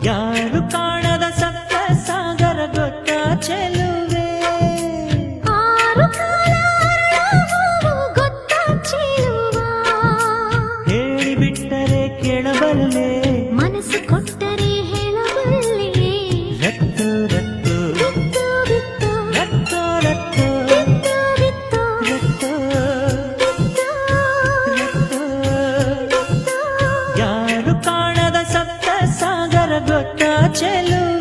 ಯಾರು ಕಾಣದ ಸಪ್ತ ಸಾಗರ ಗೊತ್ತ ಚೆಲುವೆ ಹೇಳಿಬಿಟ್ಟರೆ ಕೇಳಬಲ್ಲೆ ಮನಸ್ಸು ಕೊಟ್ಟರೆ ಹೇಳಬಲ್ಲೆ ರತ್ತು ರತ್ತು ಬಿತ್ತು ಬಿತ್ತು ರತ್ತು ರತ್ತು ಬಿತ್ತು ಬಿತ್ತು ರತ್ತು ಬಿತ್ತು ಯಾರು ಕಾಣದ ಸಪ್ತ ಸಾಗರ ಗೊತ್ತ ಚೆಲುವೆ